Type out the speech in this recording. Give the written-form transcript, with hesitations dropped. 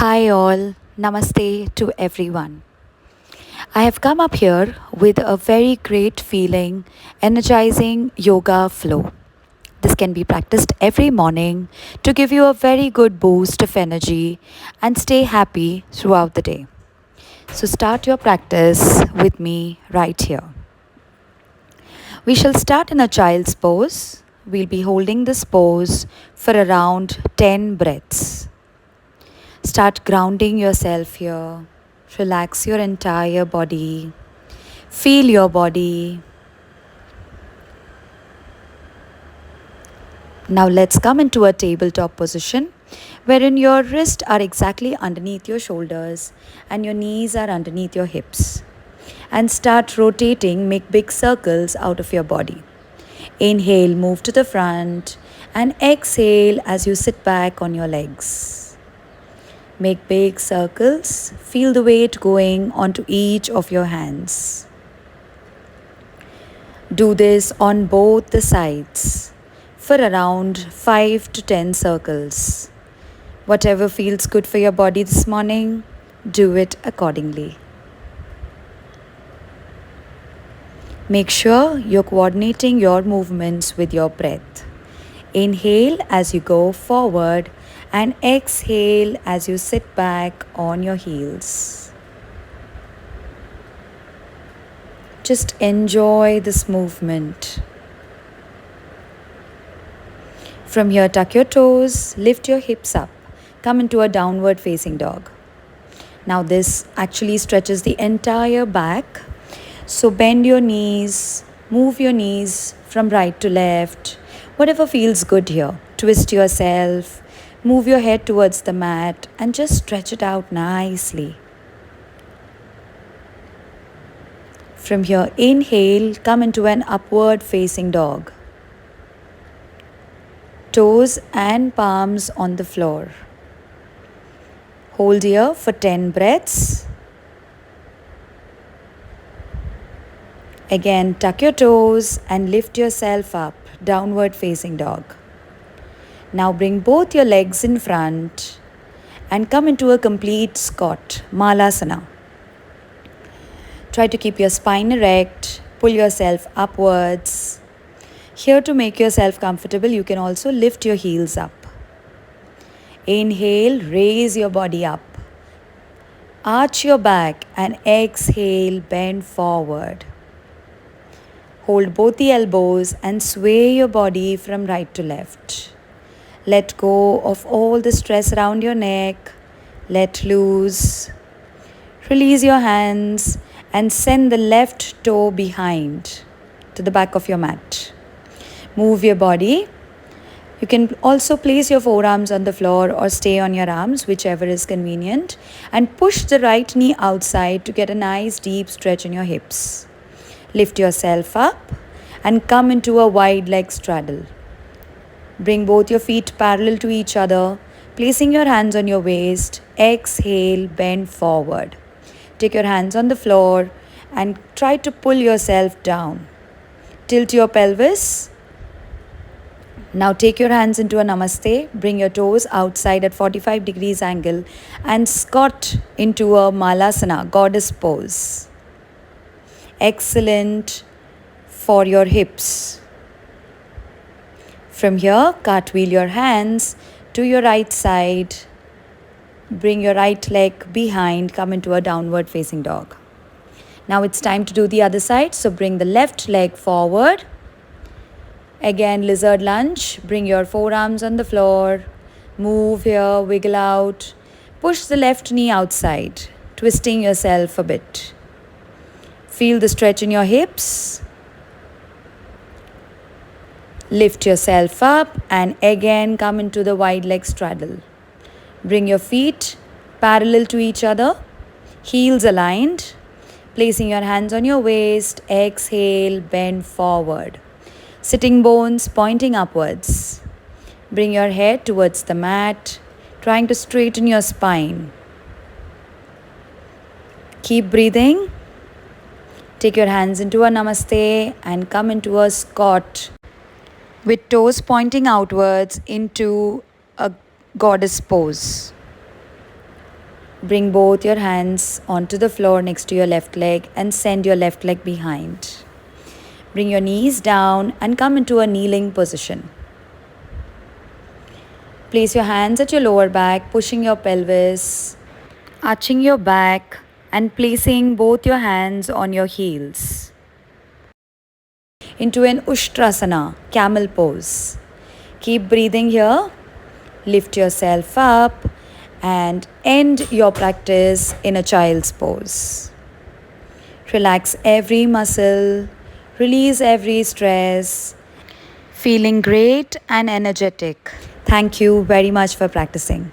Hi, all. Namaste to everyone. I have come up here with a very great feeling, energizing yoga flow. This can be practiced every morning to give you a very good boost of energy and stay happy throughout the day. So, start your practice with me right here. We shall start in a child's pose. We'll be holding this pose for around 10 breaths. Start grounding yourself here. Relax your entire body. Feel your body. Now let's come into a tabletop position wherein your wrists are exactly underneath your shoulders and your knees are underneath your hips. And start rotating, make big circles out of your body. Inhale, move to the front, and exhale as you sit back on your legs. Make big circles. Feel the weight going onto each of your hands. Do this on both the sides for around 5 to 10 circles. Whatever feels good for your body this morning, do it accordingly. Make sure you're coordinating your movements with your breath. Inhale as you go forward and exhale as you sit back on your heels. Just enjoy this movement. From here, tuck your toes, lift your hips up, come into a downward facing dog. Now this actually stretches the entire back. So bend your knees, move your knees from right to left, whatever feels good here. Twist yourself. Move your head towards the mat and just stretch it out nicely. From here, inhale, come into an upward facing dog. Toes and palms on the floor. Hold here for 10 breaths. Again, tuck your toes and lift yourself up, downward facing dog. Now bring both your legs in front and come into a complete squat, Malasana. Try to keep your spine erect, pull yourself upwards. Here to make yourself comfortable, you can also lift your heels up. Inhale, raise your body up. Arch your back and exhale, bend forward. Hold both the elbows and sway your body from right to left. Let go of all the stress around your neck. Let loose. Release your hands and send the left toe behind to the back of your mat. Move your body. You can also place your forearms on the floor or stay on your arms, whichever is convenient. And push the right knee outside to get a nice deep stretch in your hips. Lift yourself up and come into a wide leg straddle. Bring both your feet parallel to each other, placing your hands on your waist. Exhale, bend forward. Take your hands on the floor and try to pull yourself down. Tilt your pelvis. Now take your hands into a namaste. Bring your toes outside at 45 degrees angle and squat into a malasana, goddess pose. Excellent for your hips. From here, cartwheel your hands to your right side. Bring your right leg behind, come into a downward facing dog. Now it's time to do the other side. So bring the left leg forward. Again, lizard lunge. Bring your forearms on the floor. Move here, wiggle out. Push the left knee outside, twisting yourself a bit. Feel the stretch in your hips. Lift yourself up and again come into the wide leg straddle. Bring your feet parallel to each other, heels aligned. Placing your hands on your waist, exhale, bend forward. Sitting bones pointing upwards. Bring your head towards the mat, trying to straighten your spine. Keep breathing. Take your hands into a namaste and come into a squat with toes pointing outwards into a goddess pose. Bring both your hands onto the floor next to your left leg and send your left leg behind. Bring your knees down and come into a kneeling position. Place your hands at your lower back, pushing your pelvis, arching your back, and placing both your hands on your heels into an Ushtrasana, camel pose. Keep breathing here. Lift yourself up and end your practice in a child's pose. Relax every muscle, release every stress, feeling great and energetic. Thank you very much for practicing.